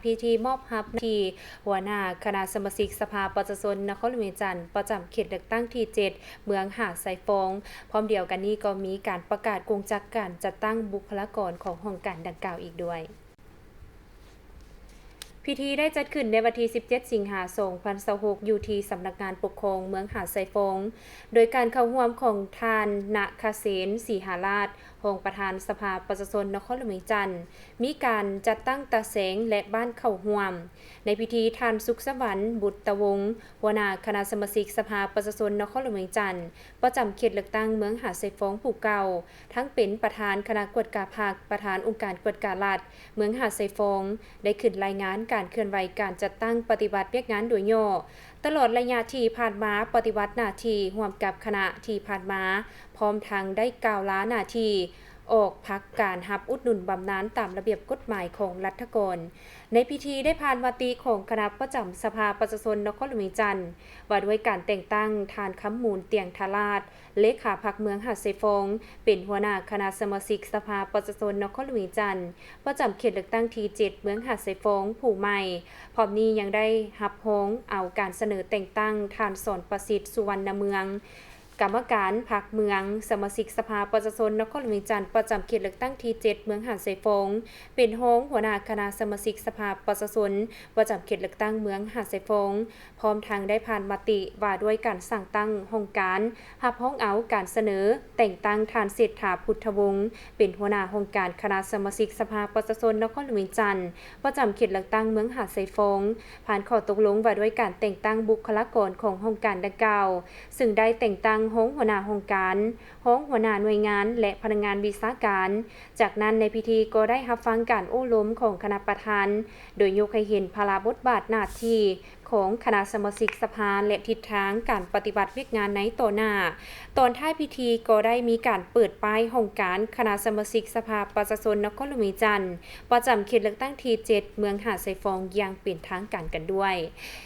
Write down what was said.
พิธีมอบรับที่หัวหน้าคณะสมาชิกสภาประชาชนนครหลวงจันทร์ประจำเขตเลือกตั้งที่ 7 เมืองหาดทรายฟงพร้อมเดียวกันนี้ก็มีการประกาศกงจักการจัดตั้งบุคลากรของโครงการดังกล่าวอีกด้วยพิธีได้จัดขึ้นในวันที่ 17 สิงหาคม 2026 อยู่ที่สำนักงานปกครองเมืองหาดทรายฟงโดยการเข้าร่วมของท่านณคเษนศรีหาราชรองประธานสภาประชาชนนครหลวงจันทร์มีการจัดตั้งตาแสงและบ้านเข้าร่วมในพิธีท่านสุขสวรรค์บุตรวงศ์หัวหน้าคณะสมาชิกสภาประชาชนนครหลวงจันทร์ประจำเขตเลือกตั้งเมืองหาดทรายฟงผู้เก่าทั้งเป็นประธานคณะกวดการพรรคประธานองค์การกวดการรัฐเมืองหาดทรายฟงได้ขึ้นรายงานการเคลื่อนไหวการจัดตั้งปฏิบัติเวียกงานโดยย่อตลอดระยะที่ผ่านมาปฏิบัติหน้าที่ร่วมกับคณะที่ผ่านมาพร้อมทั้งได้กล่าวลาหน้าที่ออกพักการรับอุดหนุนบำนาญตามระเบียบกฎหมายของรัฐกรในพิธีได้ผ่านวาตีของคณะประจำสภาประชาชนนครหลวงจันทร์ว่าด้วยการแต่งตั้งทานคำมูลเตียงทาราชเลขาพรรคเมืองหาดทรายฟงเป็นหัวหน้าคณะสมาชิกสภาประชาชนนครหลวงจันทร์ประจำเขตเลือกตั้งที่ 7 เมืองหาดทรายฟงผู้ใหม่พร้อมนี้ยังได้รับฮ้องเอาการเสนอแต่งตั้งทานสอนประสิทธิ์สุวรรณเมืองกรรมการพรรคเมืองสมาชิกสภาประชาชนนครหลวงจันทร์ประจำเขตเลือกตั้งที่ 7 เมืองหาดทรายฟงเป็นฮ้องหัวหน้าคณะสมาชิกสภาประชาชนประจำเขตเลือกตั้งเมืองหาดทรายฟงพร้อมทางได้ผ่านมติว่าด้วยการสั่งตั้งโครงการรับฮ้องเอาการเสนอแต่งตั้งทานเศรษฐาพุทธวงศ์เป็นหัวหน้าโครงการคณะสมาชิกสภาประชาชนนครหลวงจันทร์ประจำเขตเลือกตั้งเมืองหาดทรายฟงผ่านข้อตกลงว่าด้วยการแต่งตั้งบุคลากรของโครงการดังกล่าวซึ่งได้แต่งตั้งฮ้องหัวหน้าโครงการฮ้องหัวหน้าหน่วยงานและพนักงานวิชาการจากนั้นในพิธีก็ได้รับฟังการโอ้ล้มของคณะประธานโดยยกให้เห็นภาระบทบาทหน้าที่ของคณะสมาชิกสภาและทิศทางการปฏิบัติเวียกงานในต่อหน้าตอนท้ายพิธีก็ได้มีการเปิดป้ายโครงการคณะสมาชิกสภาประชาชนนครหลวงจันทร์ประจำเขตเลือกตั้งที่ 7 เมืองหาดทรายฟงอย่างเป็นทางการกันด้วย